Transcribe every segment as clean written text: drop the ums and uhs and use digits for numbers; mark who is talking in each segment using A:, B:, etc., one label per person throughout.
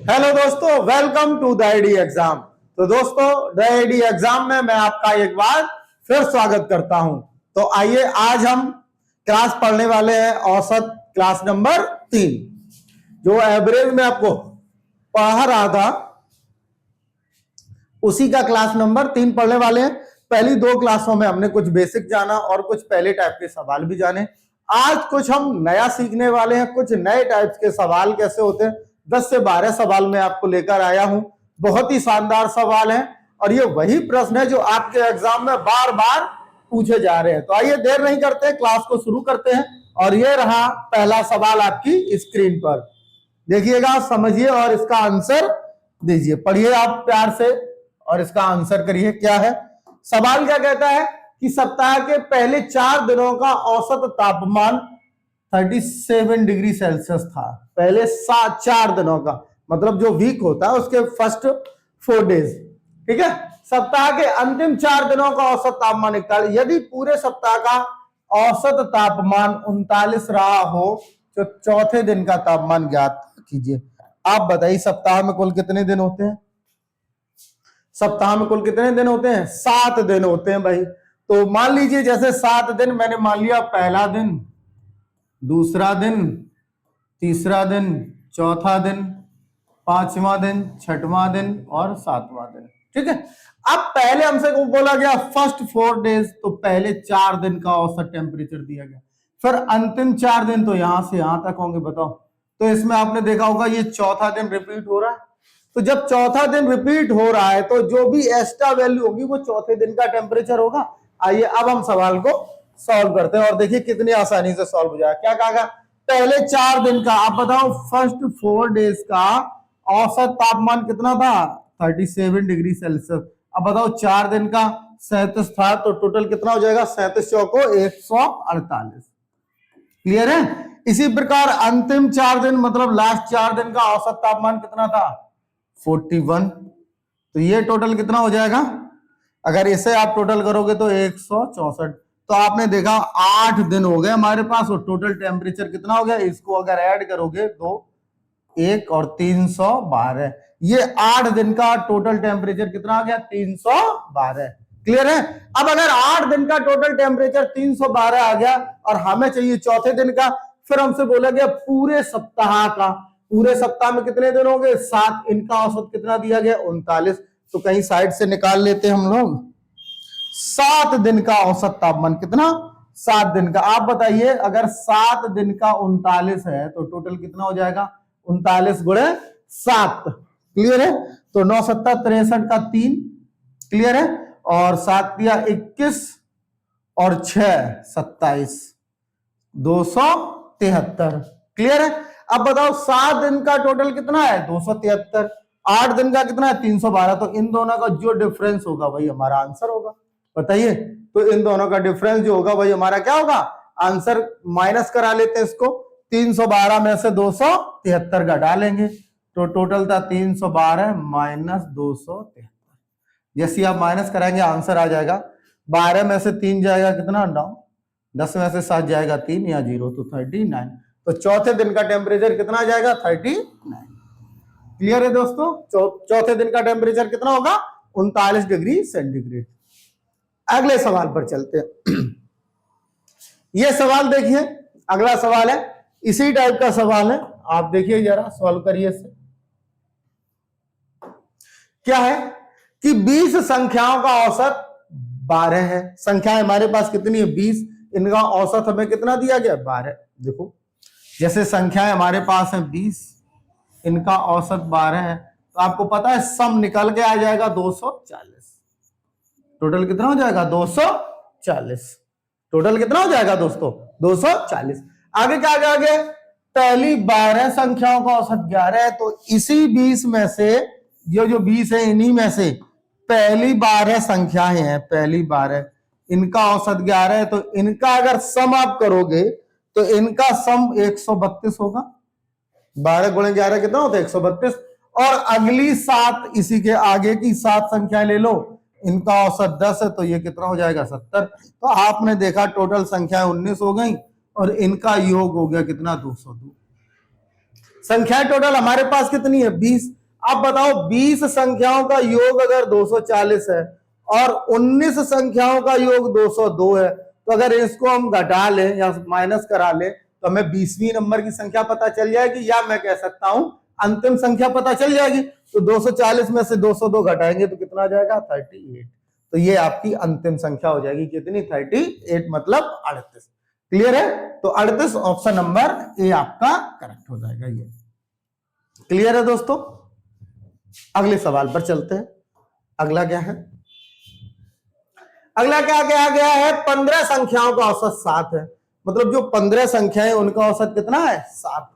A: Hello दोस्तों, welcome to the ID exam. तो दोस्तों, द आईडी एग्जाम में मैं आपका एक बार फिर स्वागत करता हूं। तो आइए, आज हम क्लास पढ़ने वाले हैं औसत क्लास नंबर 3। जो एवरेज में आपको पढ़ा रहा था उसी का क्लास नंबर 3 पढ़ने वाले हैं। पहली 2 क्लासों में हमने कुछ बेसिक जाना और कुछ पहले टाइप के सवाल भी जाने। आज कुछ हम नया सीखने वाले हैं, कुछ नए टाइप्स के सवाल कैसे होते हैं। 10 से 12 सवाल मैं आपको लेकर आया हूं। बहुत ही शानदार सवाल है और ये वही प्रश्न है जो आपके एग्जाम में बार बार पूछे जा रहे हैं। तो आइए, देर नहीं करते, क्लास को शुरू करते हैं। और ये रहा पहला सवाल आपकी स्क्रीन पर, देखिएगा, समझिए और इसका आंसर दीजिए। पढ़िए आप प्यार से और इसका आंसर करिए। क्या है सवाल? क्या कहता है कि सप्ताह के पहले 4 दिनों का औसत तापमान 37 डिग्री सेल्सियस था। पहले 4 दिनों का मतलब जो वीक होता है उसके फर्स्ट 4 डेज, ठीक है। सप्ताह के अंतिम 4 दिनों का औसत तापमान 41। यदि पूरे सप्ताह का औसत तापमान 39 रहा हो तो चौथे दिन का तापमान ज्ञात कीजिए। आप बताइए, सप्ताह में कुल कितने दिन होते हैं? सप्ताह में कुल कितने दिन होते हैं? 7 दिन होते हैं भाई। तो मान लीजिए जैसे 7 दिन मैंने मान लिया, पहला दिन, दूसरा दिन, तीसरा दिन, चौथा दिन, पांचवां दिन, छठवां दिन और सातवां दिन, ठीक है। अब पहले हमसे बोला गया फर्स्ट 4 डेज, तो पहले 4 दिन का औसत टेम्परेचर दिया गया। फिर अंतिम 4 दिन तो यहां से यहां तक होंगे। बताओ, तो इसमें आपने देखा होगा ये चौथा दिन रिपीट हो रहा है। तो जब चौथा दिन रिपीट हो रहा है तो जो भी एक्स्ट्रा वैल्यू होगी वो चौथे दिन का टेम्परेचर होगा। आइए अब हम सवाल को सॉल्व करते हैं और देखिए कितनी आसानी से सॉल्व हो जाएगा। क्या कहा? पहले 4 दिन का, आप बताओ, फर्स्ट 4 डेज का औसत तापमान कितना था? 37 डिग्री सेल्सियस। अब बताओ 4 दिन का 37 था तो टोटल कितना हो जाएगा? 37 चौको 148। क्लियर है? इसी प्रकार अंतिम 4 दिन मतलब लास्ट 4 दिन का औसत तापमान कितना था? 41। तो ये टोटल कितना हो जाएगा? अगर इसे आप टोटल करोगे तो 164। तो आपने देखा 8 दिन हो गए हमारे पास और टोटल टेम्परेचर कितना हो गया? इसको अगर ऐड करोगे तो 1 और 312, ये 8 दिन का टोटल टेम्परेचर कितना आ गया? 312। क्लियर है? अब अगर 8 दिन का टोटल टेम्परेचर 312 आ गया और हमें चाहिए चौथे दिन का, फिर हमसे बोला गया पूरे सप्ताह का। पूरे सप्ताह में कितने दिन हो गए? 7। इनका औसत कितना दिया गया? 39। तो कहीं साइड से निकाल लेते हैं हम लोग। 7 दिन का औसत तापमान कितना? 7 दिन का। आप बताइए, अगर 7 दिन का 39 है तो टोटल कितना हो जाएगा? 39 गुणे 7। क्लियर है? तो 9 7 63 का 3। क्लियर है? और 7 दिया 21 और 6 27, 273। क्लियर है? अब बताओ 7 दिन का टोटल कितना है? 273। 8 दिन का कितना है? 312। तो इन दोनों का जो डिफरेंस होगा वही हमारा आंसर होगा। बताइए, तो इन दोनों का डिफरेंस जो होगा वही हमारा क्या होगा? आंसर। माइनस करा लेते हैं इसको। 312 में से 273 घटा लेंगे तो टोटल था 312 माइनस 273। जैसे आप माइनस कराएंगे आंसर आ जाएगा। 12 में से 3 जाएगा कितना? 9। 10 में से 7 जाएगा 3 या 0, तो 39। तो चौथे दिन का टेम्परेचर कितना आ जाएगा? 39। क्लियर है दोस्तों? चौथे दिन का टेम्परेचर कितना होगा? 39 डिग्री सेंटीग्रेड। अगले सवाल पर चलते हैं। यह सवाल देखिए, अगला सवाल है, इसी टाइप का सवाल है। आप देखिए जरा, सॉल्व करिए इसे। क्या है कि 20 संख्याओं का औसत 12 है। संख्याएं हमारे पास कितनी है? 20। इनका औसत हमें कितना दिया गया? 12। देखो, जैसे संख्याएं हमारे पास है 20, इनका औसत 12 है, तो आपको पता है सम निकल के आ जाएगा 240। टोटल कितना हो जाएगा? 240। टोटल कितना हो जाएगा दोस्तों? 240। आगे क्या आ गया? पहली 12 संख्याओं का औसत 11 है, तो इसी 20 में से जो 20 है, इन्हीं में से पहली 12 संख्याएं हैं, पहली 12, इनका औसत 11 है, तो इनका अगर सम आप करोगे तो इनका सम 132 होगा। 12 गुणे 11 कितना होता है? 132। और अगली 7, इसी के आगे की 7 संख्याएं ले लो, इनका औसत 10 है, तो ये कितना हो जाएगा? 70। तो आपने देखा टोटल संख्याएं 19 हो गई और इनका योग हो गया कितना? 202। संख्याएं टोटल हमारे पास कितनी है? 20। अब बताओ 20 संख्याओं का योग अगर 240 है और 19 संख्याओं का योग 202 है, तो अगर इसको हम घटा लें या माइनस करा लें तो हमें 20वीं नंबर की संख्या पता चल जाएगी, या मैं कह सकता हूं अंतिम संख्या पता चल जाएगी। तो 240 में से 202 घटाएंगे तो कितना आ जाएगा 38। तो ये आपकी अंतिम संख्या हो जाएगी कितनी 38, मतलब 38। क्लियर है? तो 38 ऑप्शन नंबर ए आपका करेक्ट हो जाएगा। ये क्लियर है दोस्तों? अगले सवाल पर चलते हैं। अगला क्या है? अगला क्या गया है? 15 संख्याओं का औसत 7 है, मतलब जो 15 संख्याएं उनका औसत कितना है 7।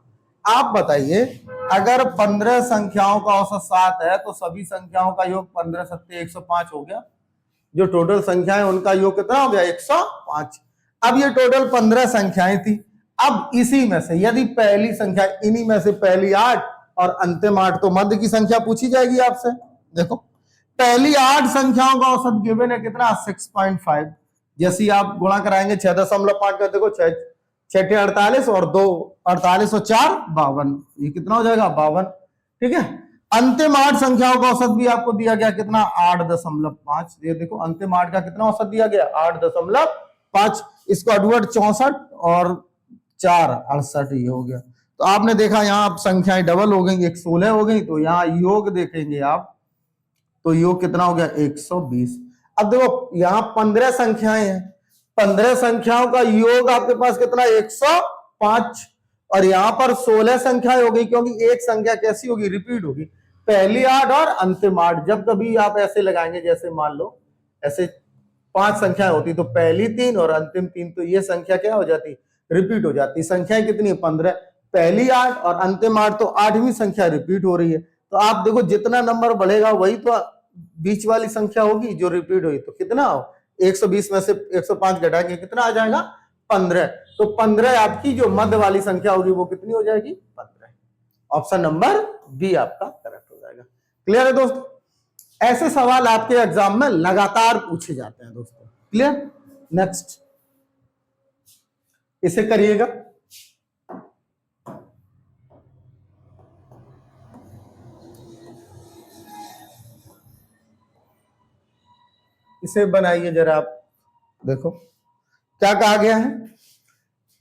A: आप बताइए अगर 15 संख्याओं का औसत 7 है तो सभी संख्याओं का योग 15 सत्ते 105 हो गया। जो टोटल संख्याएं उनका योग कितना हो गया 105। अब ये टोटल 15 संख्याएं थी। अब इसी में से यदि पहली संख्या इन्हीं में से पहली 8 और अंतिम 8, तो मध्य की संख्या पूछी जाएगी आपसे। देखो पहली 8 संख्याओं का औसत गिवन है कितना 6.5। जैसे आप गुणा कराएंगे 6.5 कर, देखो 6 6 48 और 2 48 और 4 52, ये कितना हो जाएगा 52। ठीक है, अंतिम 8 संख्याओं का औसत भी आपको दिया गया कितना 8.5। ये देखो अंतिम 8 का कितना औसत दिया गया 8.5। इसको अडवर्ड 64 और 4 68 ये हो गया। तो आपने देखा यहाँ आप संख्याएं डबल हो गई, 16 हो गई। तो यहाँ योग देखेंगे आप तो योग कितना हो गया 120। अब देखो यहाँ 15 संख्याएं हैं, 15 संख्याओं का योग आपके पास कितना 105 और यहाँ पर 16 संख्याएं हो गई, क्योंकि एक संख्या कैसी होगी रिपीट होगी। पहली 8 और अंतिम 8, जब कभी आप ऐसे लगाएंगे जैसे मान लो ऐसे 5 संख्याएं होती तो पहली 3 और अंतिम 3, तो ये संख्या क्या हो जाती रिपीट हो जाती। संख्याएं कितनी है 15, पहली 8 और अंतिम 8, तो 8वीं संख्या रिपीट हो रही है। तो आप देखो जितना नंबर बढ़ेगा वही तो बीच वाली संख्या होगी जो रिपीट हुई। तो कितना हो 120 में से 105 घटाएंगे कितना आ जाएगा 15। तो 15 आपकी जो मध्य वाली संख्या होगी वो कितनी हो जाएगी 15। ऑप्शन नंबर बी आपका करेक्ट हो जाएगा। क्लियर है दोस्तों? ऐसे सवाल आपके एग्जाम में लगातार पूछे जाते हैं दोस्तों। क्लियर? नेक्स्ट इसे करिएगा। इसे बनाइए जरा आप। देखो क्या कहा गया है,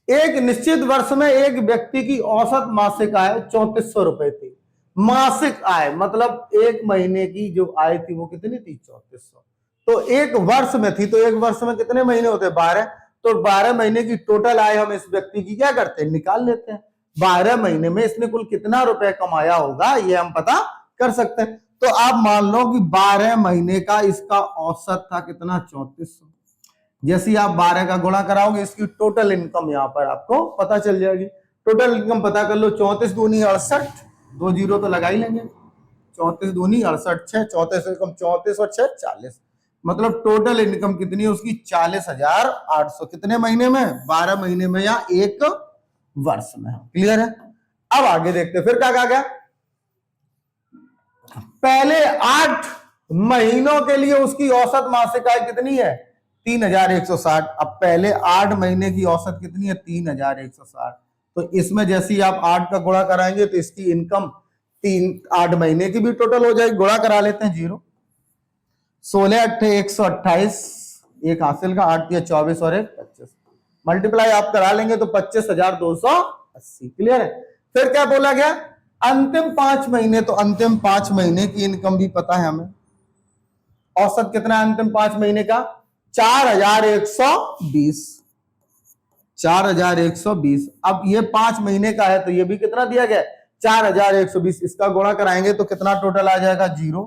A: एक निश्चित वर्ष में एक व्यक्ति की औसत मासिक आय 3400 रुपए थी। मासिक आय मतलब एक महीने की जो आय थी वो कितनी थी 3400। तो एक वर्ष में थी, तो एक वर्ष में कितने महीने होते 12। तो 12 महीने की टोटल आय हम इस व्यक्ति की क्या करते हैं निकाल लेते हैं। 12 महीने में इसने कुल कितना रुपए कमाया होगा ये हम पता कर सकते हैं। तो आप मान लो कि 12 महीने का इसका औसत था कितना 3400। जैसे आप 12 का गुणा कराओगे इसकी टोटल इनकम यहाँ पर आपको पता चल जाएगी। टोटल इनकम पता कर लो, 34 दूनी 68, 2 जीरो तो लगा ही लेंगे। 34 दूनी 68, 6 34 इनकम 34 और 6 40, मतलब टोटल इनकम कितनी है उसकी 40,800। कितने महीने में 12 महीने में या एक वर्ष में। क्लियर है? अब आगे देखते फिर क्या कहा गया, पहले 8 महीनों के लिए उसकी औसत मासिक आय कितनी है 3160। अब पहले 8 महीने की औसत कितनी है 3160। तो इसमें जैसे ही आप 8 का गुणा कराएंगे तो इसकी इनकम 8 महीने की भी टोटल हो जाएगी। गुणा करा लेते हैं, 0 16 8 128, एक हासिल का 8 या 24 और 1 25, मल्टीप्लाई आप करा लेंगे तो 25,280। क्लियर है? फिर क्या बोला गया अंतिम 5 महीने, तो अंतिम 5 महीने की इनकम भी पता है हमें। औसत कितना है अंतिम 5 महीने का 4120। 4120। अब ये 5 महीने का है तो ये भी कितना दिया गया 4120। इसका गुणा कराएंगे तो कितना टोटल आ जाएगा 0,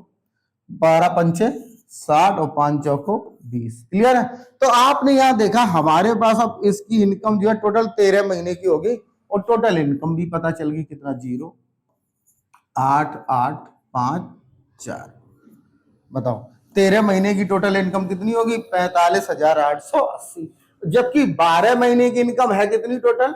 A: 12 पंचे 60 और 5 चौको 20। क्लियर है? तो आपने यहां देखा हमारे पास अब इसकी इनकम जो है टोटल 13 महीने की होगी और टोटल इनकम भी पता चल गई कितना 0 8 8 5 4। बताओ 13 महीने की टोटल इनकम कितनी होगी 45,880। जबकि 12 महीने की इनकम है कितनी टोटल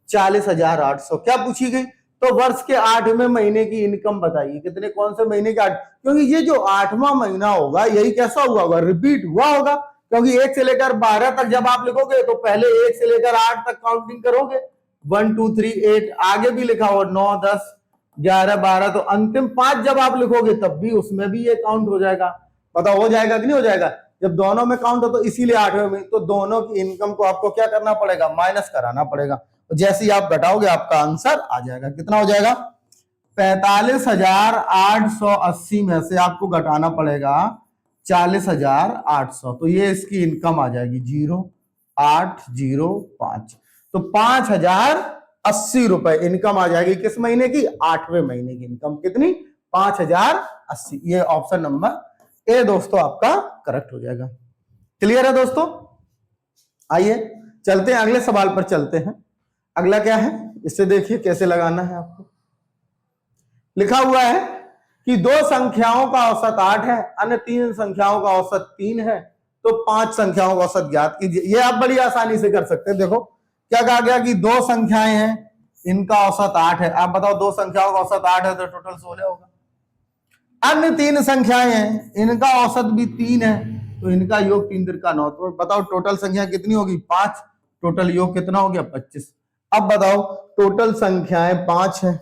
A: 40,800। क्या पूछी गई तो वर्ष के 8वें महीने की इनकम बताइए कितने, कौन से महीने के 8, क्योंकि ये जो 8वां महीना होगा यही कैसा हुआ होगा रिपीट हुआ होगा। क्योंकि 1 से लेकर 12 तक जब आप लिखोगे तो पहले 1 से लेकर 8 तक काउंटिंग करोगे, 1 2 3 8, आगे भी लिखा हो 9 10 11 12, तो अंतिम 5 जब आप लिखोगे तब भी उसमें भी ये काउंट हो जाएगा। पता हो जाएगा कि नहीं हो जाएगा? जब दोनों में काउंट हो तो इसीलिए 8वें में, तो दोनों की इनकम को आपको क्या करना पड़ेगा? माइनस कराना पड़ेगा। तो जैसे ही आप घटाओगे आपका आंसर आ जाएगा। कितना हो जाएगा? 45,880 में से आपको घटाना पड़ेगा 40,800, तो ये इसकी इनकम आ जाएगी 0805। तो 5,080 रुपए इनकम आ जाएगी किस महीने की? 8वें महीने की इनकम। कितनी? 5,080। ये ऑप्शन नंबर ए दोस्तों आपका करेक्ट हो जाएगा। क्लियर है दोस्तों? आइए चलते हैं अगले सवाल पर चलते हैं। अगला क्या है, इससे देखिए कैसे लगाना है आपको। लिखा हुआ है कि 2 संख्याओं का औसत 8 है, अन्य 3 संख्याओं का औसत 3 है, तो 5 संख्याओं का औसत ज्ञात कीजिए। ये आप बड़ी आसानी से कर सकते हैं। देखो क्या कहा गया कि 2 संख्याएं हैं, इनका औसत 8 है। आप बताओ 2 संख्याओं का औसत 8 है तो टोटल 16 होगा। अन्य 3 संख्याएं हैं, इनका औसत भी 3 है, तो इनका योग 3 3 9। तो बताओ टोटल संख्या कितनी होगी? 5। टोटल योग कितना हो गया? 25। अब बताओ टोटल संख्याएं 5 है,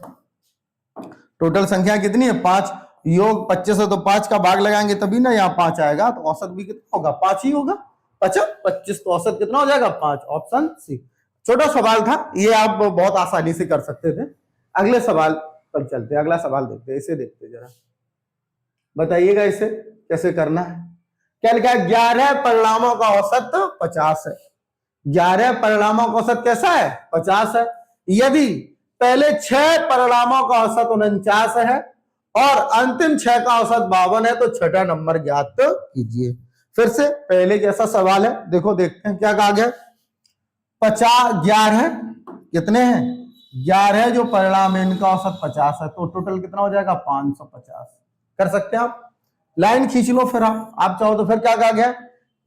A: टोटल संख्या कितनी है? 5। योग 25 है, तो 5 का भाग लगाएंगे तभी ना यहाँ 5 आएगा, तो औसत भी कितना होगा? 5 ही होगा। 25, तो औसत कितना हो जाएगा? 5। Option C. छोटा सवाल था, ये आप बहुत आसानी से कर सकते थे। अगले सवाल पर चलते हैं। अगला सवाल देखते हैं, इसे देखते हैं जरा, बताइएगा इसे कैसे करना है। क्या लिखा है? 11 परिणामों का औसत 50 है। 11 परिणामों का औसत कैसा है? 50 है। यदि पहले 6 परिणामों का औसत 49 है और अंतिम 6 का औसत 52 है, तो छठा नंबर ज्ञात कीजिए। फिर से पहले जैसा सवाल है, देखो देखते हैं क्या कहा गया। 11 कितने हैं? 11 जो परिणाम है इनका औसत 50 है, तो टोटल कितना हो जाएगा? 550। कर सकते हैं आप, लाइन खींच लो। फिर आप चाहो तो फिर क्या कहा गया?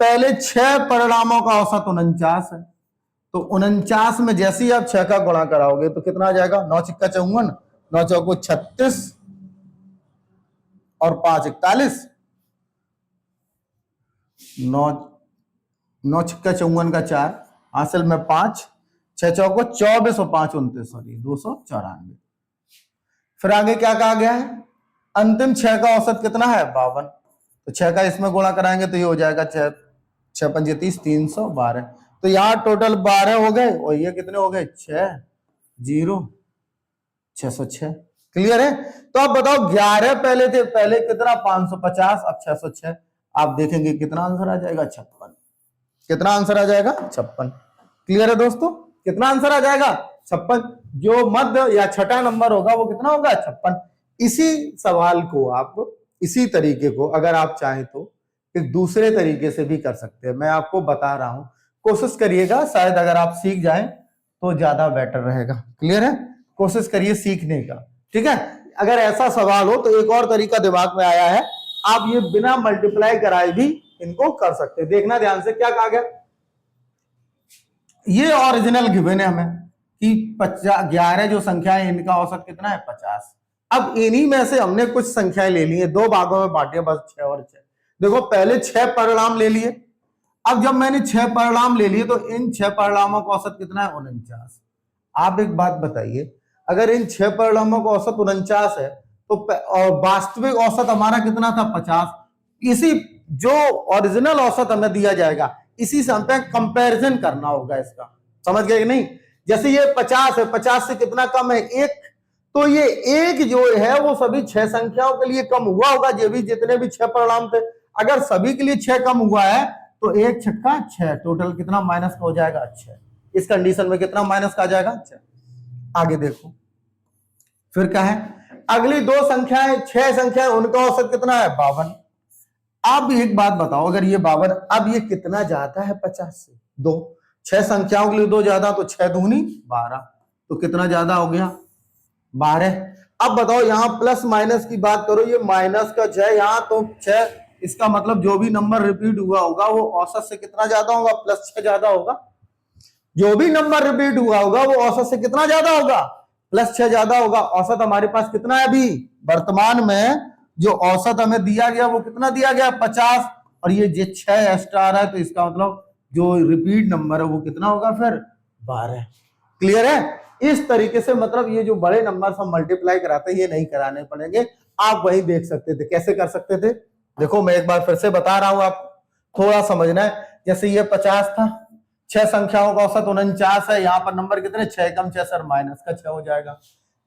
A: पहले 6 परिणामों का औसत 49 है, तो 49 में जैसे ही आप 6 का गुणा कराओगे तो कितना आ जाएगा? 9 6 54, 9 चौको 36 और 5 41, 9 9 6 54 का 4, हासिल में 5, 6 चौको 24 और 5 29, सॉरी 294। फिर आगे क्या कहा गया है? अंतिम 6 का औसत कितना है? 52। तो 6 का इसमें गुणा कराएंगे तो ये हो जाएगा 6 6 5 30, 312। तो यहाँ टोटल 12 हो गए और ये कितने हो गए? 6 0 606। क्लियर है? तो आप बताओ 11 पहले थे, पहले कितना? 550, अब 606। आप देखेंगे कितना आंसर आ जाएगा? 56। कितना आंसर आ जाएगा? 56। क्लियर है दोस्तों? कितना आंसर आ जाएगा? 56। जो मध्य या छठा नंबर होगा वो कितना होगा? 56। इसी सवाल को आप इसी तरीके को अगर आप चाहें तो एक दूसरे तरीके से भी कर सकते हैं। मैं आपको बता रहा हूं, कोशिश करिएगा, शायद अगर आप सीख जाएं तो ज्यादा बेटर रहेगा। क्लियर है? कोशिश करिए सीखने का, ठीक है? अगर ऐसा सवाल हो तो एक और तरीका दिमाग में आया है, आप ये बिना मल्टीप्लाई कराए भी इनको कर सकते हैं। देखना ध्यान से, क्या कहा गया? ये ओरिजिनल गिवन है हमें कि 11 जो संख्या है इनका औसत कितना है? 50। अब इन्हीं में से हमने कुछ संख्याएं ले ली है, 2 भागों में बांटिए, बस 6 और 6। देखो पहले 6 परिणाम ले लिए। अब जब मैंने 6 परिणाम ले लिए तो इन 6 परिणामों का औसत कितना है? 49। आप एक बात बताइए, अगर इन 6 परिणामों का औसत 49 है तो वास्तविक औसत हमारा कितना था? 50। इसी जो ओरिजिनल औसत हमें दिया जाएगा इसी से हमें कंपैरिजन करना होगा इसका। समझ गए कि नहीं? जैसे ये 50 है, 50 से कितना कम है? 1। तो ये 1 जो है वो सभी 6 संख्याओं के लिए कम हुआ होगा, ये भी जितने भी 6 परिणाम थे। अगर सभी के लिए 6 कम हुआ है तो 1 छक्का 6, टोटल कितना माइनस का हो जाएगा? 6। इस कंडीशन में कितना माइनस का आ जाएगा? 6। आगे देखो फिर क्या है? अगली 2 संख्याएं, 6 संख्याएं, उनका औसत कितना है? 52। अब एक बात बताओ, अगर ये 52, अब ये कितना जाता है 50 से? 2। 6 संख्याओं के लिए 2 ज्यादा, तो 6 दूनी 12, तो कितना ज्यादा हो गया? 12। अब बताओ यहां प्लस माइनस की बात करो, ये माइनस का 6 यहां, तो 6, इसका मतलब जो भी नंबर रिपीट हुआ होगा वो औसत से कितना ज्यादा होगा? +6 ज्यादा होगा। जो भी नंबर रिपीट हुआ होगा वो औसत से कितना ज्यादा होगा? +6 ज्यादा होगा। औसत हमारे पास कितना है अभी वर्तमान में? जो औसत हमें दिया गया वो कितना दिया गया? 50। और ये 6 एक्स्ट्रा आ रहा है, तो इसका मतलब जो रिपीट नंबर है वो कितना होगा फिर? 12। क्लियर है? इस तरीके से मतलब ये जो बड़े नंबर हम मल्टीप्लाई कराते हैं ये नहीं कराने पड़ेंगे, आप वही देख सकते थे। कैसे कर सकते थे? देखो मैं एक बार फिर से बता रहा हूं, आप थोड़ा समझना है। जैसे ये 50 था, 6 संख्याओं का औसत 49 है, यहाँ पर नंबर कितने 6 कम 6 सर माइनस का 6 हो जाएगा।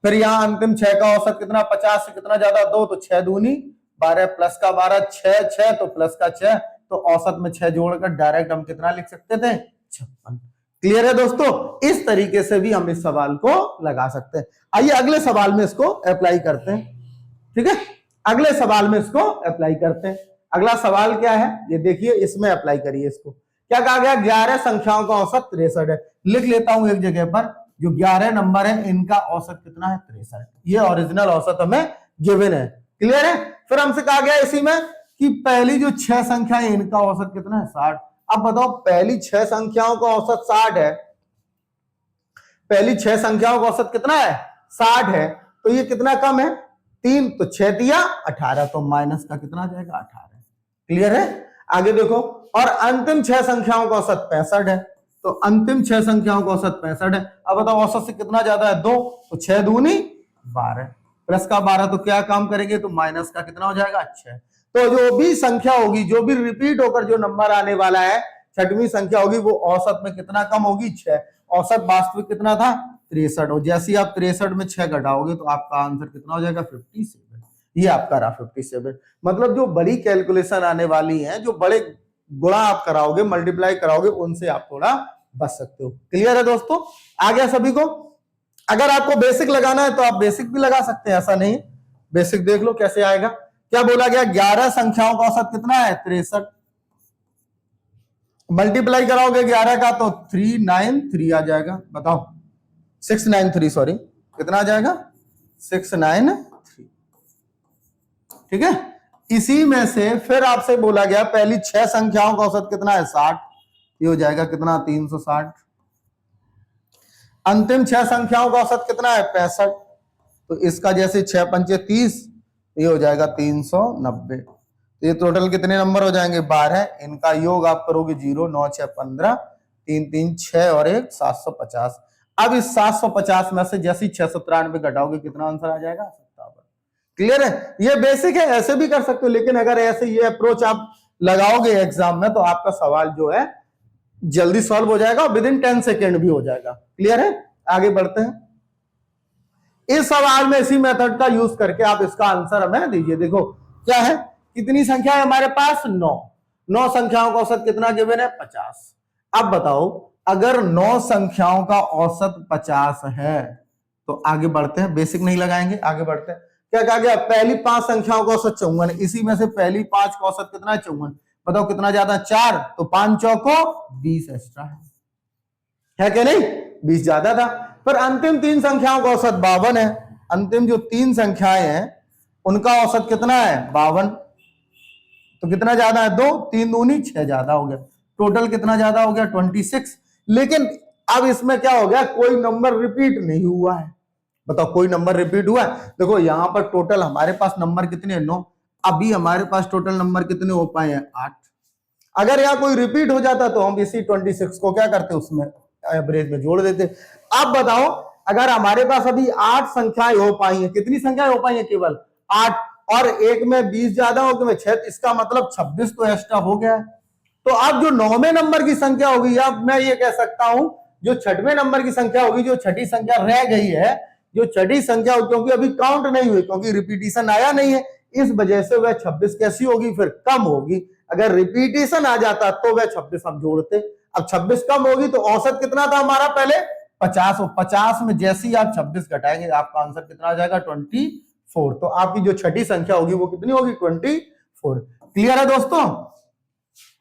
A: फिर यहाँ अंतिम 6 का औसत कितना 50 से कितना ज्यादा 2 तो 6 दूनी 12 प्लस का 12 6 6 तो प्लस का 6 तो औसत में 6 जोड़कर डायरेक्ट हम कितना लिख सकते थे 56। क्लियर है दोस्तों? इस तरीके से भी हम इस सवाल को लगा सकते हैं। आइए अगले सवाल में इसको अप्लाई करते हैं। ठीक है, अगले सवाल में इसको अप्लाई करते हैं। अगला सवाल क्या है ये देखिए, इसमें अप्लाई करिए इसको। क्या कहा गया? 11 संख्याओं का औसत 63 है। लिख लेता हूं एक जगह पर, जो 11 नंबर है इनका औसत कितना है 63। ये ओरिजिनल औसत हमें गिवन है। क्लियर है? फिर हमसे कहा गया इसी में कि पहली जो 6 संख्या है इनका औसत कितना है 60। अब बताओ पहली 6 संख्याओं का औसत 60 है, पहली 6 संख्याओं का औसत कितना है 60 है, तो ये कितना कम है 3 तो 6 दिया 18 तो माइनस का कितना आ जाएगा 18। क्लियर है? आगे देखो, और अंतिम 6 संख्याओं का औसत 65 है, तो अंतिम 6 संख्याओं का औसत 65 है। अब बताओ औसत से कितना ज्यादा है 2 तो 6 दूनी 12 प्लस का 12 तो क्या काम करेंगे तो माइनस का कितना हो जाएगा 6। तो जो भी संख्या होगी, जो भी रिपीट होकर जो नंबर आने वाला है, छठवीं संख्या होगी, वो औसत में कितना कम होगी 6। औसत वास्तविक कितना था 63, और जैसे ही आप 63 में 6 घटाओगे तो आपका आंसर कितना हो जाएगा 57। ये आपका रहा 57। मतलब जो बड़ी कैलकुलेशन आने वाली है, जो बड़े गुणा आप कराओगे मल्टीप्लाई कराओगे, उनसे आप थोड़ा बच सकते हो। क्लियर है दोस्तों? आ गया सभी को? अगर आपको बेसिक लगाना है तो आप बेसिक भी लगा सकते हैं, ऐसा नहीं। बेसिक देख लो कैसे आएगा। क्या बोला गया? 11 संख्याओं का औसत कितना है 63, मल्टीप्लाई कराओगे 11 का तो 393 आ जाएगा। बताओ 693, सॉरी कितना आ जाएगा 693। ठीक है, इसी में से फिर आपसे बोला गया पहली 6 संख्याओं का औसत कितना है 60, ये हो जाएगा कितना 360। अंतिम 6 संख्याओं का औसत कितना है 65, तो इसका जैसे 6 पंचे 30, ये हो जाएगा 390। तो ये टोटल कितने नंबर हो जाएंगे 12। इनका योग आप करोगे 0 9 6 15 3 3 6 और 1 750। अब इस 750 में से जैसे 693 घटाओगे कितना आंसर आ जाएगा 57। क्लियर है? ये बेसिक है, ऐसे भी कर सकते हो, लेकिन अगर ऐसे ये अप्रोच आप लगाओगे एग्जाम में तो आपका सवाल जो है जल्दी सॉल्व हो जाएगा, विद इन 10 सेकेंड भी हो जाएगा। क्लियर है? आगे बढ़ते हैं। इस सवाल में इसी मेथड का यूज करके आप इसका आंसर हमें दीजिए। देखो क्या है, कितनी संख्या है हमारे पास 9 संख्याओं का औसत कितना गिवन है 50। अब बताओ अगर 9 संख्याओं का औसत 50 है तो आगे बढ़ते हैं, बेसिक नहीं लगाएंगे, आगे बढ़ते हैं। क्या कहा गया? पहली 5 संख्याओं का औसत 54 है, इसी में से पहली 5 का औसत कितना है 54। बताओ कितना ज्यादा 4 तो 5 चौको 20 एक्स्ट्रा है क्या नहीं? 20 ज्यादा था। पर अंतिम 3 संख्याओं का औसत 52 है, अंतिम जो 3 संख्याएं हैं उनका औसत कितना है 52, तो कितना ज्यादा है 2 3 दूनी 6 ज्यादा हो गया, टोटल कितना ज्यादा हो गया 26। लेकिन अब इसमें क्या हो गया, कोई नंबर रिपीट नहीं हुआ है। बताओ कोई नंबर रिपीट हुआ है? देखो यहां पर टोटल हमारे पास नंबर कितने हैं 9, अभी हमारे पास टोटल नंबर कितने हो पाए हैं 8। अगर यहाँ कोई रिपीट हो जाता तो हम इसी 26 को क्या करते उसमें एवरेज में जोड़ देते। अब बताओ अगर हमारे पास अभी 8 संख्याएं हो पाई हैं, कितनी संख्याएं हो पाई हैं केवल 8, और एक में 20 ज्यादा हो गए 6, इसका मतलब 26 तो एक्स्ट्रा हो गया है। तो अब जो 9वें नंबर की संख्या होगी, अब मैं ये कह सकता हूं जो 6वें नंबर की संख्या होगी, जो छठी संख्या रह गई है, जो छठी संख्या क्योंकि अभी काउंट नहीं हुई, क्योंकि रिपीटिशन आया नहीं है, इस वजह से वह 26 कैसी होगी फिर कम होगी। अगर रिपीटिशन आ जाता तो वह 26 हम जोड़ते। अब 26 कम होगी तो औसत कितना था हमारा पहले 50, और 50 में जैसे ही आप 26 घटाएंगे आपका आंसर कितना आ जाएगा 24। तो आपकी जो छठी संख्या होगी वो कितनी होगी 24। क्लियर है दोस्तों?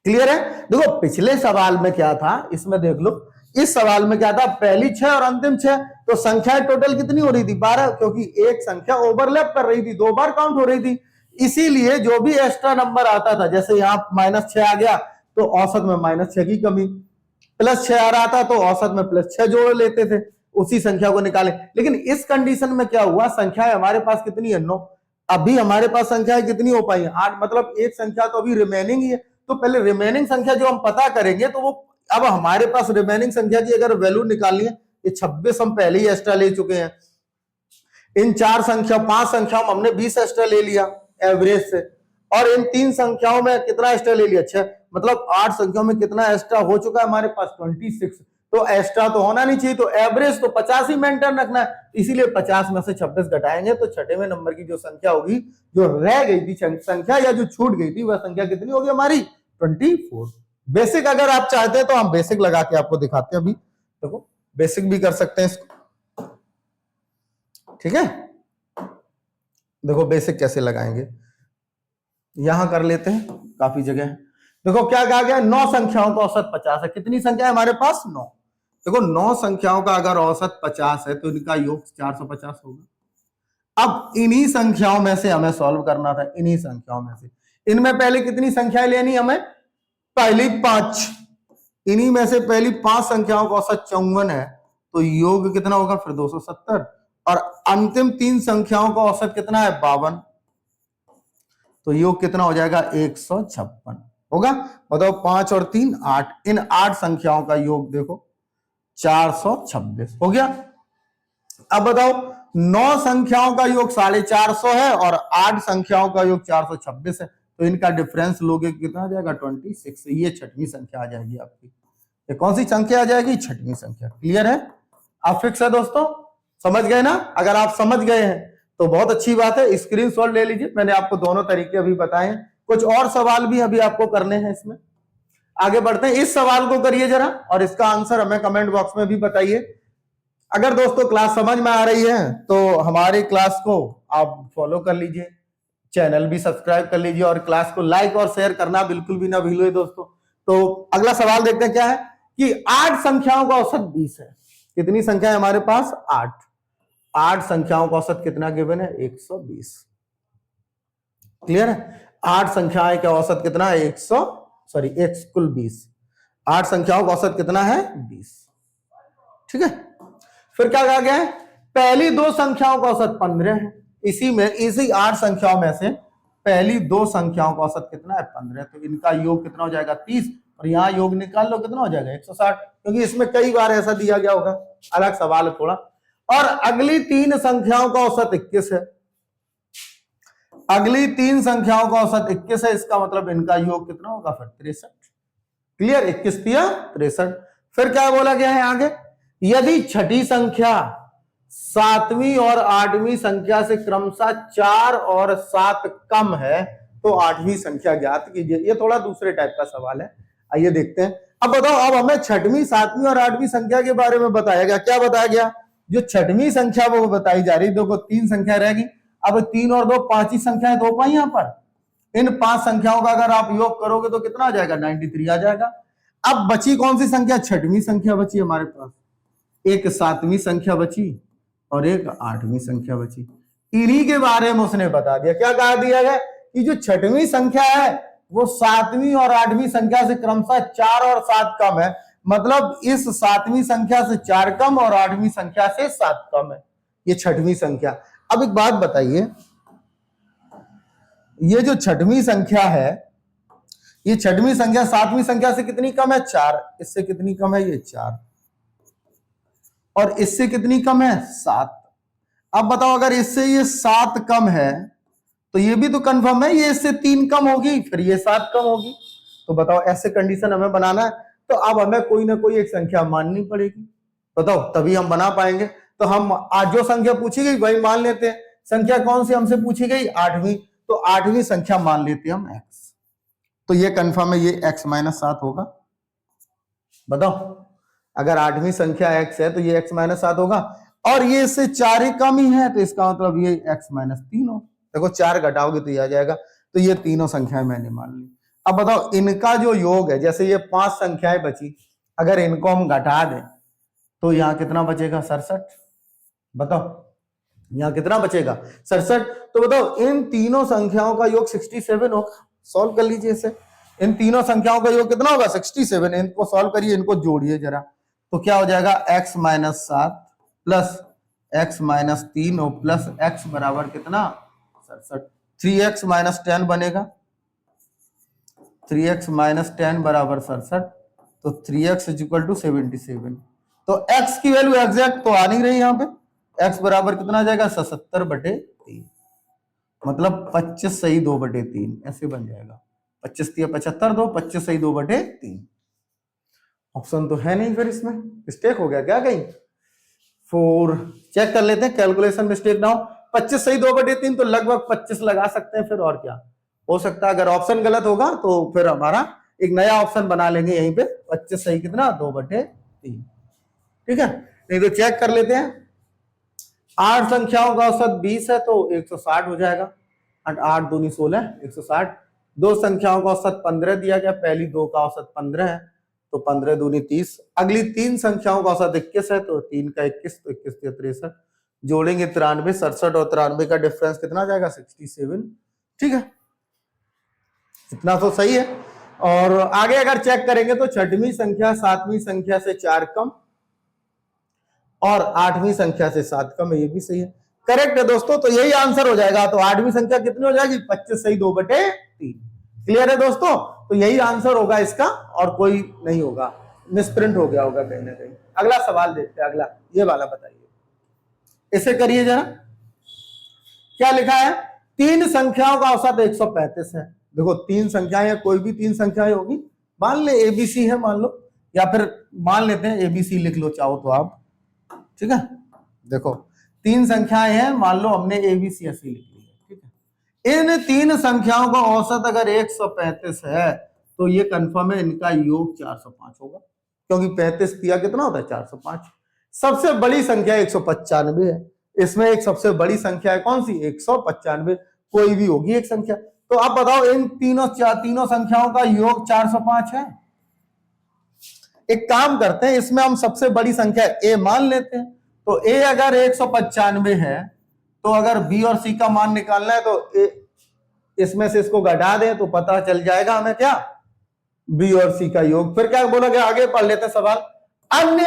A: क्लियर है? देखो पिछले सवाल में क्या था, इसमें देख लो, इस सवाल में क्या था पहली 6 और अंतिम 6, तो संख्या टोटल कितनी हो रही थी 12, क्योंकि एक संख्या ओवरलैप कर रही थी, 2 बार काउंट हो रही थी। इसीलिए जो भी एक्स्ट्रा नंबर आता था, जैसे यहां -6 आ गया तो औसत में -6 की कमी, +6 आ रहा था तो औसत में +6 जोड़ लेते थे, उसी संख्या को निकाले। लेकिन इस कंडीशन में क्या हुआ, संख्याएं हमारे पास कितनी है 9, अभी हमारे पास संख्याएं कितनी हो पाई है 8, मतलब एक संख्या तो अभी रिमेनिंग ही है। तो पहले रिमेनिंग संख्या जो हम पता करेंगे, तो वो अब हमारे पास रिमेनिंग संख्या की अगर वैल्यू निकालनी है, ये 26 हम पहले ही एक्स्ट्रा ले चुके हैं। इन 5 संख्याओं में हमने 20 एक्स्ट्रा ले लिया एवरेज से, और इन 3 संख्याओं में कितना एक्स्ट्रा ले लिया? 6, मतलब 8 संख्याओं में कितना एक्स्ट्रा हो चुका है हमारे पास? 26। तो एक्स्ट्रा तो होना नहीं चाहिए, तो एवरेज तो 50 ही मेंटेन रखना है, इसीलिए 50 में से 26 घटाएंगे तो छठवें नंबर की जो संख्या होगी, जो रह गई थी संख्या या जो छूट गई थी, वह संख्या कितनी होगी हमारी? 24। बेसिक अगर आप चाहते हैं तो हम बेसिक लगा के आपको दिखाते हैं। अभी देखो बेसिक भी कर सकते हैं इसको, ठीक है। देखो बेसिक कैसे लगाएंगे, यहां कर लेते हैं, काफी जगह है। देखो क्या कहा गया? 9 संख्याओं का औसत 50 है। कितनी संख्या है हमारे पास? 9। देखो 9 संख्याओं का अगर औसत 50 है तो इनका योग 450 होगा। अब इन्हीं संख्याओं में से हमें सॉल्व करना था, इन्हीं संख्याओं में से। इनमें पहले कितनी संख्याएं लेनी हमें? पहली 5। इन्हीं में से पहली 5 संख्याओं का औसत 54 है, तो योग कितना होगा फिर? 270। और अंतिम 3 संख्याओं का औसत कितना है? 52, तो योग कितना हो जाएगा? 156 होगा। बताओ 5 और 3 8, इन 8 संख्याओं का योग देखो 426 हो गया। अब बताओ 9 संख्याओं का योग 450 है और 8 संख्याओं का योग 426 है, तो इनका डिफरेंस लोगे कितना आ जाएगा? 26। ये छठवीं संख्या आ जाएगी आपकी। ये कौन सी संख्या आ जाएगी? छठवीं संख्या। क्लियर है? आप फिक्स है दोस्तों? समझ गए ना? अगर आप समझ गए हैं तो बहुत अच्छी बात है, स्क्रीनशॉट ले लीजिए। मैंने आपको दोनों तरीके अभी बताए हैं, कुछ और सवाल भी अभी आपको करने हैं इसमें। आगे बढ़ते हैं, इस सवाल को करिए जरा और इसका आंसर हमें कमेंट बॉक्स में भी बताइए। अगर दोस्तों क्लास समझ में आ रही है तो हमारी क्लास को आप फॉलो कर लीजिए, चैनल भी सब्सक्राइब कर लीजिए और क्लास को लाइक और शेयर करना बिल्कुल भी ना भूलिए दोस्तों। तो अगला सवाल देखते हैं क्या है कि 8 संख्याओं का औसत 20 है। कितनी संख्या है हमारे पास? 8 संख्याओं का औसत कितना गिवन है? 120। क्लियर है? 8 संख्याएं का औसत कितना है? 1 कुल 20। 8 संख्याओं का औसत कितना है? 20। ठीक है। फिर क्या कहा गया है? पहली 2 संख्याओं का औसत 15 है। इसी 8 संख्याओं में से पहली 2 संख्याओं का औसत कितना है? 15। तो इनका योग कितना हो जाएगा? 30, और यहां योग निकाल लो कितना हो जाएगा? 160, क्योंकि इसमें कई बार ऐसा दिया गया होगा, अलग सवाल है थोड़ा। और अगली 3 संख्याओं का औसत 21 है। अगली 3 संख्याओं का औसत 21 है, इसका मतलब इनका योग कितना होगा फिर? 63। क्लियर? 21 या 63। फिर क्या बोला गया है आगे? यदि छठी संख्या 7वीं और 8वीं संख्या से क्रमशः 4 और 7 कम है तो 8वीं संख्या ज्ञात कीजिए। ये थोड़ा दूसरे टाइप का सवाल है, आइए देखते हैं। अब बताओ, अब हमें 6वीं 7वीं और 8वीं संख्या के बारे में बताया गया। क्या बताया गया? जो 6वीं संख्या वो बताई जा रही। देखो 3 संख्या रहेगी, अब 3 और 2 5 ही संख्याएं तो हो पाई यहां पर। इन 5 संख्याओं का अगर आप योग करोगे तो कितना आ जाएगा? 93 आ जाएगा। अब बची कौन सी संख्या? 6वीं संख्या बची हमारे पास, एक 7वीं संख्या बची और एक 8वीं संख्या बची। इन्हीं के बारे में उसने बता दिया। क्या कहा दिया गया कि जो 6वीं संख्या है वो 7वीं और 8वीं संख्या से क्रमशः 4 और 7 कम है। मतलब इस 7वीं संख्या से 4 कम और 8वीं संख्या से 7 कम है, ये 6वीं संख्या। अब एक बात बताइए, ये जो 6वीं संख्या है, ये 6वीं संख्या 7वीं संख्या से कितनी कम है? 4। इससे कितनी कम है? ये 4। और इससे कितनी कम है? 7। अब बताओ, अगर इससे ये 7 कम है तो ये भी तो कंफर्म है ये इससे 3 कम होगी, फिर ये 7 कम होगी। तो बताओ, ऐसे कंडीशन हमें बनाना है तो अब हमें कोई ना कोई एक संख्या माननी पड़ेगी। बताओ, तभी हम बना पाएंगे। तो हम आज जो संख्या पूछी गई वही मान लेते हैं। संख्या कौन सी हमसे पूछी गई? 8वीं। तो 8वीं संख्या मान लेते हैं हम x। तो ये कंफर्म है, ये x - 7 होगा। बताओ, अगर 8वीं संख्या x है तो ये x - 7 होगा, और ये इससे 4 ही कम ही है तो इसका मतलब ये x - 3 हो। देखो 4 घटाओगे तो ये आ जाएगा। तो ये तीनों संख्याएं मैंने मान ली। अब बताओ, इनका जो योग है, जैसे ये 5 संख्याएं बची, अगर इनको हम घटा दें तो यहां कितना बचेगा? 67। बताओ यहां कितना बचेगा? 67। तो बताओ, इन तीनों संख्याओं का योग 67 होगा। सॉल्व कर लीजिए इसे। इन तीनों संख्याओं का योग कितना होगा? 67। इनको सॉल्व करिए, इनको जोड़िए जरा, तो क्या हो जाएगा? x - 7 प्लस x - 3 और प्लस x बराबर कितना? 67। 3x - 10 बनेगा। 3x - 10 बराबर 67। तो 3x = 77। तो x की वैल्यू एग्जैक्ट तो आ नहीं रही यहाँ पे, x बराबर कितना आ जाएगा 77/3, मतलब 25 सही 2/3 ऐसे बन जाएगा। 25 3 75, 2 25 सही 2/3। ऑप्शन तो है नहीं, फिर इसमें मिस्टेक हो गया क्या कहीं? 4 चेक कर लेते हैं, कैलकुलेशन मिस्टेक ना हो। 25 सही 2/3 तो लगभग 25 लगा सकते हैं, फिर और क्या हो सकता है। अगर ऑप्शन गलत होगा तो फिर हमारा एक नया ऑप्शन बना लेंगे यहीं पे, 25 सही कितना 2/3, ठीक है। नहीं तो चेक कर लेते हैं, 8 संख्याओं का औसत 20 है तो 160 हो जाएगा। 8 दूनी 16 160। 2 संख्याओं का औसत 15 दिया गया, पहली 2 का औसत 15 है तो 15 दूनी 30। अगली 3 संख्याओं का औसत 21 है तो 3 का 21 तो 21 से 63, जोड़ेंगे 93, 67 और 93 का डिफरेंस कितना आ जाएगा 67, ठीक है। इतना तो सही है। और आगे अगर चेक करेंगे तो 6वीं संख्या 7वीं संख्या से 4 कम और 8वीं संख्या से 7 कम है, ये भी सही है, करेक्ट है दोस्तों। तो यही आंसर हो जाएगा। तो 8वीं संख्या कितनी हो जाएगी 25 सही 2/3। क्लियर है दोस्तों? तो यही आंसर होगा इसका, और कोई नहीं होगा, मिसप्रिंट हो गया होगा कहीं ना कहीं। अगला सवाल देखते हैं, अगला ये वाला बताइए, इसे करिए जरा। क्या लिखा है? 3 संख्याओं का औसत 135 है। देखो 3 संख्याएं है, कोई भी 3 संख्याएं होगी, मान ले एबीसी है मान लो, या फिर मान लेते हैं एबीसी लिख लो चाहो तो आप, ठीक है। देखो 3 संख्याएं हैं, मान लो हमने एबीसी ऐसी लिख ली है, ठीक है। इन 3 संख्याओं का औसत अगर 135 है तो ये कंफर्म है इनका योग 405 होगा, क्योंकि 35 दिया कितना होता है 405। सबसे बड़ी संख्या 195 है, इसमें एक सबसे बड़ी संख्या है कौन सी 195, कोई भी होगी एक संख्या। तो आप बताओ इन तीनों संख्याओं का योग 405 है। एक काम करते हैं, इसमें हम सबसे बड़ी संख्या ए मान लेते हैं। तो ए अगर 195 है तो अगर बी और सी का मान निकालना है तो ए, इसमें से इसको घटा दें तो पता चल जाएगा हमें क्या, बी और सी का योग। फिर क्या बोला गया, आगे पढ़ लेते हैं सवाल। अन्य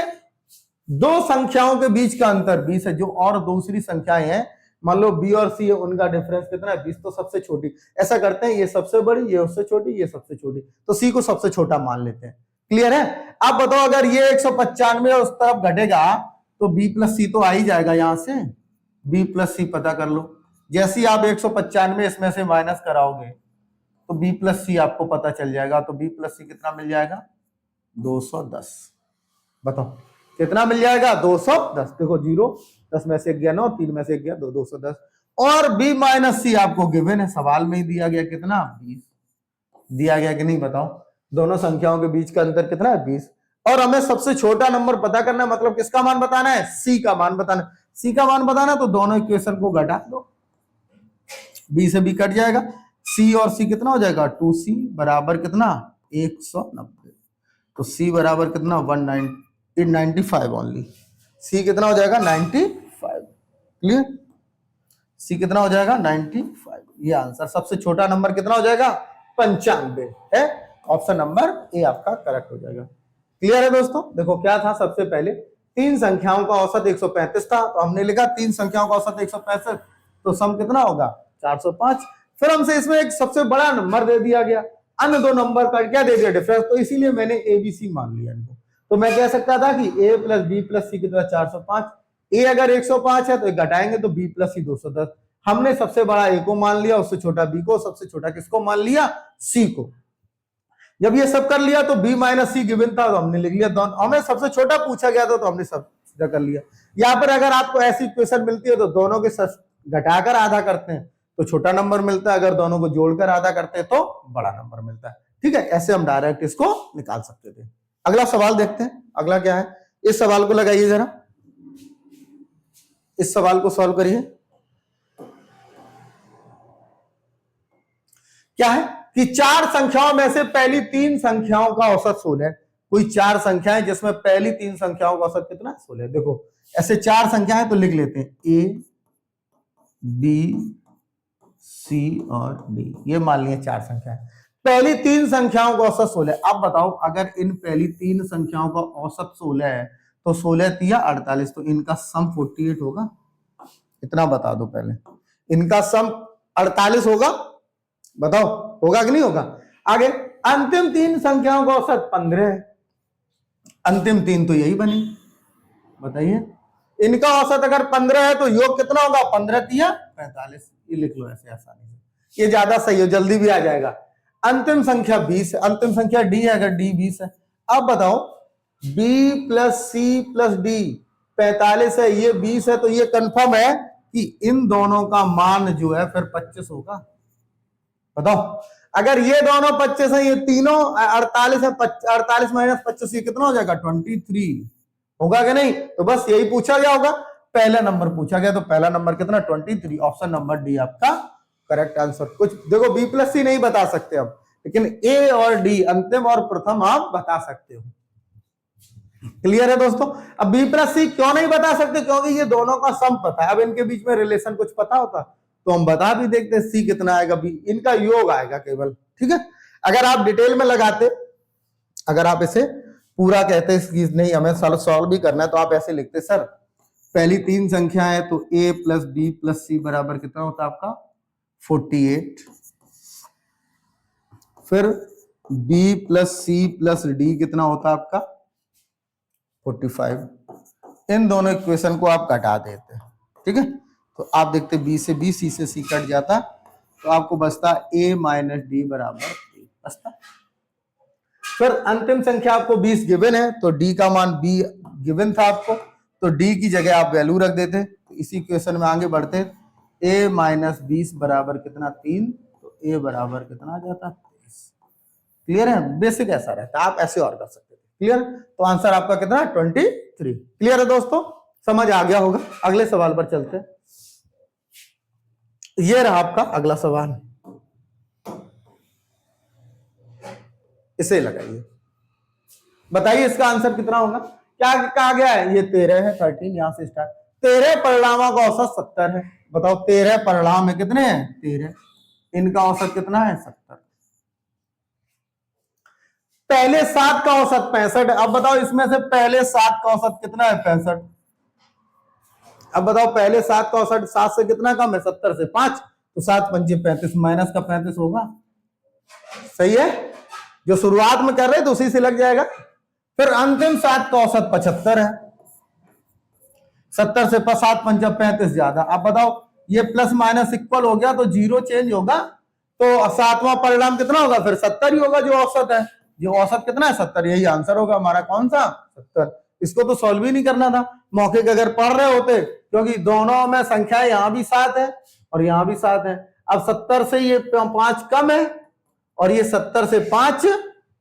A: 2 संख्याओं के बीच का अंतर 20 है, जो और दूसरी संख्याएं हैं मान लो बी और सी है, उनका डिफरेंस कितना है 20, तो सबसे छोटी। ऐसा करते हैं, ये सबसे बड़ी, ये उससे छोटी, ये सबसे छोटी, तो सी को सबसे छोटा मान लेते हैं। क्लियर है? आप बताओ अगर ये 195 उस तरफ घटेगा तो बी प्लस सी तो आ ही जाएगा, यहां से बी प्लस सी पता कर लो। जैसे ही आप 195 इसमें से माइनस कराओगे तो बी प्लस सी आपको पता चल जाएगा। तो बी प्लस सी कितना मिल जाएगा 210। बताओ कितना मिल जाएगा 210। देखो 0 10 में से 1 गया 9, 3 में से 1 गया 2, 210। और बी माइनस सी आपको गिवन है, सवाल में ही दिया गया कितना 20 दिया गया कि नहीं बताओ। दोनों संख्याओं के बीच का अंतर कितना है 20, और हमें सबसे छोटा नंबर पता करना है, मतलब किसका मान बताना है सी का मान बताना। सी का मान बताना तो दोनों इक्वेशन को घटा दो, बी से बी कट जाएगा, सी और सी कितना हो जाएगा 2c बराबर कितना 190। तो सी बराबर कितना 195 ओनली, सी कितना हो जाएगा 95। क्लियर? सी कितना हो जाएगा 95। ये आंसर सबसे छोटा नंबर कितना हो जाएगा 95 है। ऑप्शन नंबर ए आपका करेक्ट हो जाएगा। क्लियर है दोस्तों? देखो क्या था, सबसे पहले 3 संख्याओं का औसत 135 था, तो हमने लिखा 3 संख्याओं का औसत 165, तो सम कितना होगा 405। फिर हमसे इसमें एक सबसे बड़ा नंबर दे दिया गया, अन्य 2 नंबर का क्या दे दिया डिफरेंस, तो इसीलिए मैंने एबीसी मान लिया इनको। तो मैं कह सकता था कि ए प्लस बी प्लस सी कितना 405। ए अगर 105 है तो घटाएंगे तो बी प्लस सी 210। हमने सबसे बड़ा ए को मान लिया, उससे छोटा बी को, सबसे छोटा किसको मान लिया सी को। जब ये सब कर लिया तो बी माइनस सी गिवन था तो हमने लिख लिया दोनों। हमें सबसे छोटा पूछा गया था तो हमने सब सीधा कर लिया। यहाँ पर अगर आपको ऐसी इक्वेशन मिलती है तो दोनों के घटाकर आधा करते हैं तो छोटा नंबर मिलता है, अगर दोनों को जोड़कर आधा करते हैं तो बड़ा नंबर मिलता है। ठीक है, ऐसे हम डायरेक्ट इसको निकाल सकते थे। अगला सवाल देखते हैं, अगला क्या है, इस सवाल को लगाइए जरा, इस सवाल को सॉल्व करिए। क्या है कि 4 संख्याओं में से पहली 3 संख्याओं का औसत 16 है। कोई 4 संख्याएं जिसमें पहली 3 संख्याओं का औसत कितना 16 है। देखो ऐसे 4 संख्याएं तो लिख लेते हैं, ए बी सी और डी, ये मान लिए 4 संख्याएं। पहली 3 संख्याओं का औसत 16 है। अब बताओ अगर इन पहली 3 संख्याओं का औसत 16 है तो 16 तिया 48, तो इनका सम 48 होगा। इतना बता दो पहले, इनका सम 48 होगा, बताओ होगा कि नहीं होगा। आगे अंतिम 3 संख्याओं का औसत 15 है। अंतिम 3 तो यही बनी, बताइए, इनका औसत अगर 15 है तो योग कितना होगा, 15 तिया 45। ये लिख लो ऐसे आसानी से, ये ज्यादा सही है, जल्दी भी आ जाएगा। अंतिम संख्या 20 है, अंतिम संख्या डी है, अगर डी 20 है। अब बताओ b plus C plus D 45 है, ये 20 है, तो ये कंफर्म है कि इन दोनों का मान जो है फिर 25 होगा। बताओ, अगर ये दोनों 25 है, ये तीनों 48 है, 48 माइनस 25 ये कितना हो जाएगा, 23 होगा कि नहीं। तो बस यही पूछा गया होगा, पहला नंबर पूछा गया, तो पहला नंबर कितना, 23। ऑप्शन नंबर डी आपका करेक्ट आंसर। कुछ देखो बी प्लस सी नहीं बता सकते अब, लेकिन ए और डी अंतिम और प्रथम आप बता सकते हो। क्लियर है दोस्तों। अब बी प्लस सी क्यों नहीं बता सकते, क्योंकि ये दोनों का सम पता है। अब इनके बीच में रिलेशन कुछ पता होता तो हम बता भी देखते, सी कितना आएगा, बी इनका योग आएगा केवल। ठीक है, अगर आप डिटेल में लगाते, अगर आप इसे पूरा कहते नहीं हमें सॉल्व भी करना है, तो आप ऐसे लिखते, सर पहली 3 संख्या है तो a plus B plus C बराबर कितना होता है आपका 48, फिर b plus C plus D कितना होता है आपका 45। इन दोनों इक्वेशन को आप घटा देते हैं। ठीक है, तो आप देखते b से b, c से c कट जाता, तो आपको बचता a माइनस डी बराबर 3 बचता। फिर अंतिम संख्या आपको 20 गिवन है, तो d का मान b गिवन था आपको, तो d की जगह आप वैल्यू रख देते। तो इसी इक्वेशन में आगे बढ़ते, a माइनस 20 बराबर कितना 3, तो a बराबर कितना आ जाता 23। क्लियर है, बेसिक ऐसा रहता है, आप ऐसे और कर सकते थे। क्लियर, तो आंसर आपका कितना 23। क्लियर है दोस्तों, समझ आ गया होगा। अगले सवाल पर चलते हैं। ये रहा आपका अगला सवाल, इसे लगाइए, बताइए इसका आंसर कितना होगा। क्या कहा गया है, ये 13 है, 13 यहां से स्टार्ट। 13 परिणामों का औसत 70 है। बताओ 13 परिणाम है कितने हैं 13, इनका औसत कितना है 70। पहले 7 का औसत 65 है। अब बताओ इसमें से पहले 7 का औसत कितना है 65। अब बताओ पहले 7 का औसत 7 से कितना कम है 70 से 5, तो 7 पंजे 35, माइनस का 35 होगा। सही है, जो शुरुआत में कर रहे तो उसी से लग जाएगा। फिर अंतिम 7 का औसत 75 है, 70 से 7 पंजा 35 ज्यादा। अब बताओ ये प्लस माइनस इक्वल हो गया, तो जीरो चेंज होगा, तो 7वां परिणाम कितना होगा फिर 70 ही होगा, जो औसत है। जो औसत कितना है 70, यही आंसर होगा हमारा, कौन सा 70। इसको तो सॉल्व ही नहीं करना था, मौके के अगर पढ़ रहे होते, क्योंकि दोनों में संख्या यहां भी 7 है और यहां भी 7 है। अब 70 से ये 5 कम है और ये 70 से 5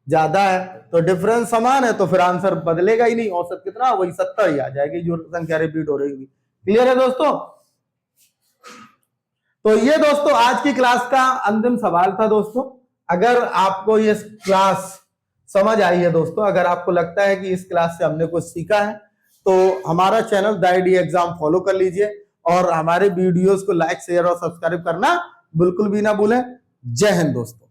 A: ज्यादा है, तो डिफरेंस समान है, तो फिर आंसर बदलेगा ही नहीं, औसत कितना वही 70 ही आ जाएगी, जो संख्या रिपीट हो रही होगी। क्लियर है दोस्तों। तो ये दोस्तों आज की क्लास का अंतिम सवाल था दोस्तों। अगर आपको ये क्लास समझ आई है दोस्तों, अगर आपको लगता है कि इस क्लास से हमने कुछ सीखा है, तो हमारा channel the ID exam follow कर लीजिए और हमारे वीडियोस को लाइक शेयर और सब्सक्राइब करना बिल्कुल भी ना भूलें। जय हिंद दोस्तों।